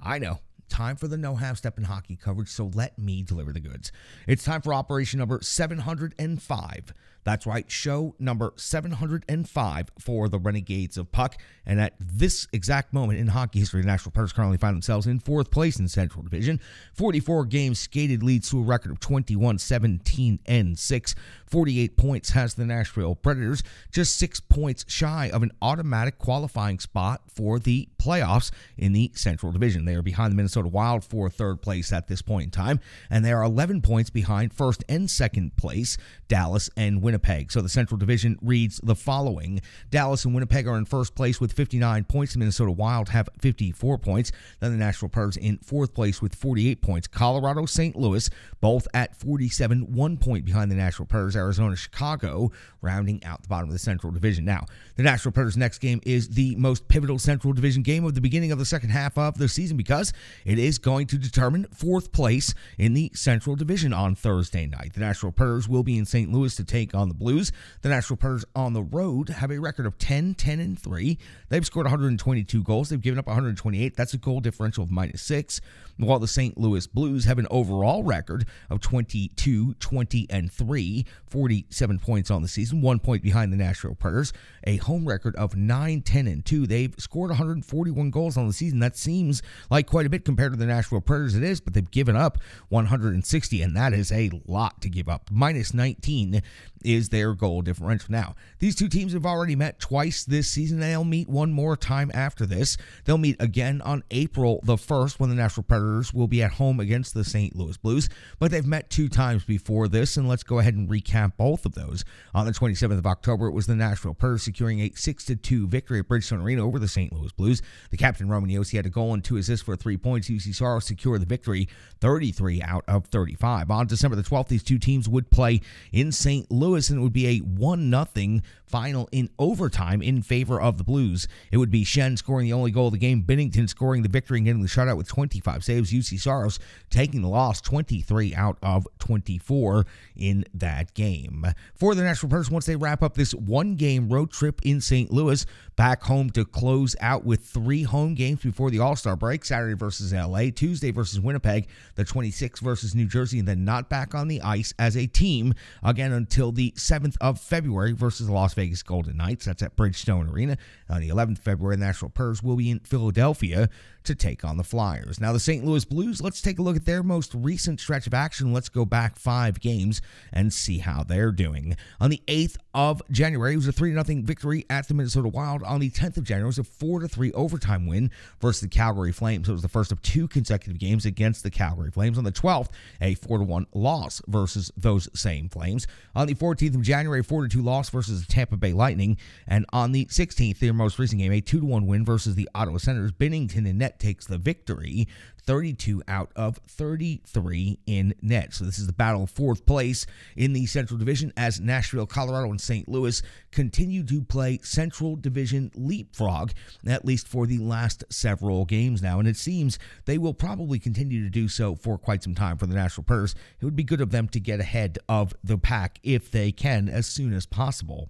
I know. Time for the no half-step in hockey coverage, so let me deliver the goods. It's time for operation number 705. That's right, show number 705 for the Renegades of Puck. And at this exact moment in hockey history, the Nashville Predators currently find themselves in fourth place in Central Division. 44 games skated leads to a record of 21-17-6. 48 points has the Nashville Predators, just 6 points shy of an automatic qualifying spot for the playoffs in the Central Division. They are behind the Minnesota Wild for third place at this point in time, and they are 11 points behind first and second place, Dallas and Winnipeg. So the Central Division reads the following. Dallas and Winnipeg are in first place with 59 points. The Minnesota Wild have 54 points. Then the Nashville Predators in fourth place with 48 points. Colorado, St. Louis, both at 47, 1 point behind the Nashville Predators. Arizona, Chicago, rounding out the bottom of the Central Division. Now, the Nashville Predators' next game is the most pivotal Central Division game of the beginning of the second half of the season because it is going to determine fourth place in the Central Division on Thursday night. The Nashville Predators will be in St. Louis to take on the Blues. The Nashville Predators on the road have a record of 10-10-3. They've scored 122 goals. They've given up 128. That's a goal differential of -6. While the St. Louis Blues have an overall record of 22-20-3, 47 points on the season, 1 point behind the Nashville Predators, a home record of 9-10-2. They've scored 141 goals on the season. That seems like quite a bit compared to the Nashville Predators. It is, but they've given up 160, and that is a lot to give up. -19 is their goal differential. Now, these two teams have already met twice this season. They'll meet one more time after this. They'll meet again on April the 1st when the Nashville Predators will be at home against the St. Louis Blues, but they've met 2 times before this, and let's go ahead and recap both of those. On the 27th of October, it was the Nashville Predators securing a 6-2 victory at Bridgestone Arena over the St. Louis Blues. The captain, Roman Josi, had a goal and 2 assists for 3 points. UC Saros secured the victory 33 out of 35. On December the 12th, these two teams would play in St. Louis, and it would be a 1-0 final in overtime in favor of the Blues. It would be Shen scoring the only goal of the game, Binnington scoring the victory and getting the shutout with 25 saves. UC Saros taking the loss 23 out of 24 in that game. For the Nashville Predators, once they wrap up this one-game road trip in St. Louis, back home to close out with 3 home games before the All-Star break, Saturday versus LA, Tuesday versus Winnipeg, the 26th versus New Jersey, and then not back on the ice as a team again until the 7th of February versus the Las Vegas Golden Knights. That's at Bridgestone Arena. On the 11th of February, the Nashville Predators will be in Philadelphia to take on the Flyers. Now, the St. Louis Blues, let's take a look at their most recent stretch of action. Let's go back 5 games and see how they're doing. On the 8th of January, it was a 3-0 victory at the Minnesota Wild. On the 10th of January, it was a 4-3 overtime win versus the Calgary Flames. It was the first of 2 consecutive games against the Calgary Flames. On the 12th, a 4-1 loss versus those same Flames. On the 14th of January, a 4-2 loss versus the Tampa Bay Lightning. And on the 16th, their most recent game, a 2-1 win versus the Ottawa Senators. Binnington in net takes the victory, 32 out of 33 in net. So this is the battle of 4th place in the Central Division as Nashville, Colorado, and St. Louis continue to play Central Division leapfrog, at least for the last several games now. And it seems they will probably continue to do so for quite some time for the Nashville Predators. It would be good of them to get ahead of the pack if they can as soon as possible.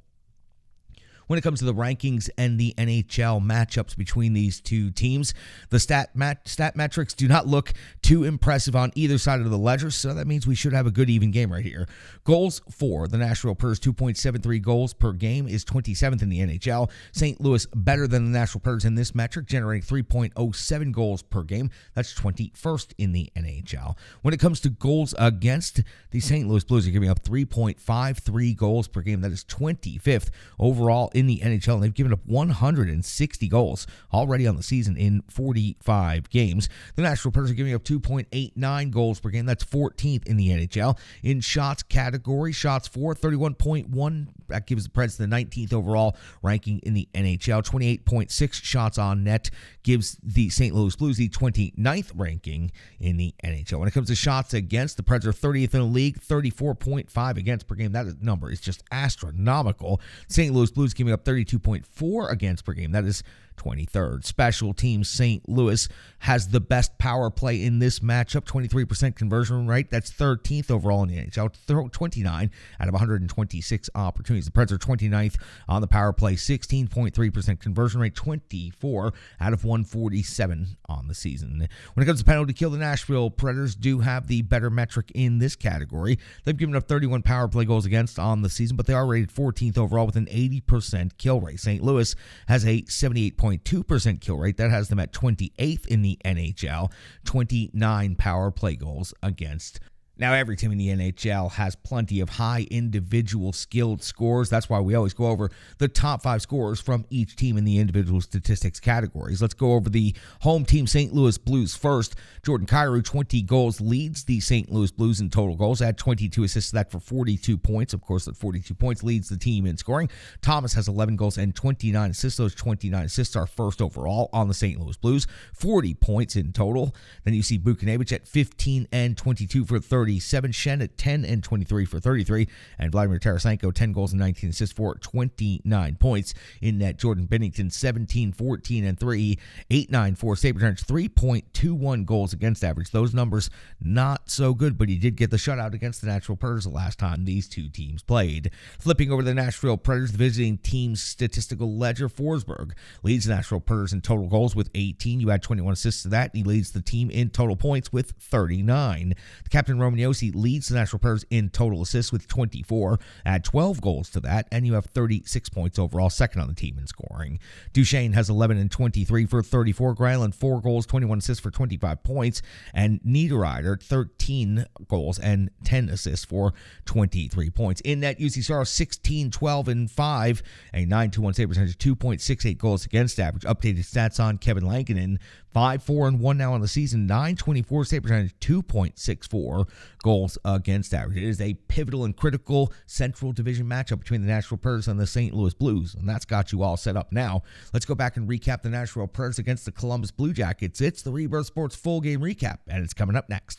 When it comes to the rankings and the NHL matchups between these two teams, the stat metrics do not look too impressive on either side of the ledger, so that means we should have a good even game right here. Goals for the Nashville Predators, 2.73 goals per game, is 27th in the NHL. St. Louis better than the Nashville Predators in this metric, generating 3.07 goals per game. That's 21st in the NHL. When it comes to goals against, the St. Louis Blues are giving up 3.53 goals per game. That is 25th overall in the NHL, and they've given up 160 goals already on the season in 45 games. The Nashville Predators are giving up 2.89 goals per game. That's 14th in the NHL. In shots category, shots for 31.1. That gives the Preds the 19th overall ranking in the NHL. 28.6 shots on net gives the St. Louis Blues the 29th ranking in the NHL. When it comes to shots against, the Preds are 30th in the league, 34.5 against per game. That number is just astronomical. St. Louis Blues giving up 32.4 against per game. That is 23rd. Special teams, St. Louis has the best power play in this matchup, 23% conversion rate. That's 13th overall in the NHL, 29 out of 126 opportunities. The Preds are 29th on the power play, 16.3% conversion rate, 24 out of 147 on the season. When it comes to penalty kill, the Nashville Predators do have the better metric in this category. They've given up 31 power play goals against on the season, but they are rated 14th overall with an 80% kill rate. St. Louis has a 78.2% kill rate. That has them at 28th in the NHL, 29 power play goals against. Now, every team in the NHL has plenty of high individual skilled scorers. That's why we always go over the top 5 scorers from each team in the individual statistics categories. Let's go over the home team, St. Louis Blues, first. Jordan Kyrou, 20 goals, leads the St. Louis Blues in total goals. Add 22 assists to that for 42 points. Of course, that 42 points leads the team in scoring. Thomas has 11 goals and 29 assists. Those 29 assists are first overall on the St. Louis Blues. 40 points in total. Then you see Buchnevich at 15 and 22 for 37. Shen at 10 and 23 for 33. And Vladimir Tarasenko, 10 goals and 19 assists for 29 points. In net, Jordan Binnington, 17, 14, and 3. 8-9 for Sabres, 3.21 goals against average. Those numbers not so good, but he did get the shutout against the Nashville Predators the last time these two teams played. Flipping over to the Nashville Predators, the visiting team's statistical ledger, Forsberg leads the Nashville Predators in total goals with 18. You add 21 assists to that, and he leads the team in total points with 39. The captain, Roman Josi, leads the Nashville Predators in total assists with 24. Add 12 goals to that, and you have 36 points overall, second on the team in scoring. Duchesne has 11 and 23 for 34. Granlund, 4 goals, 21 assists for 25 points. And Niederreiter, 13 goals and 10 assists for 23 points. In net, UC Saros, 16, 12, and 5. A 9-2-1 save percentage, 2.68 goals against average. Updated stats on Kevin Lankinen, 5-4-1 now on the season, 9.24 save percentage, 2.64 goals against average. It is a pivotal and critical Central Division matchup between the Nashville Predators and the St. Louis Blues, and that's got you all set up now. Let's go back and recap the Nashville Predators against the Columbus Blue Jackets. It's the Rebirth Sports full game recap, and it's coming up next.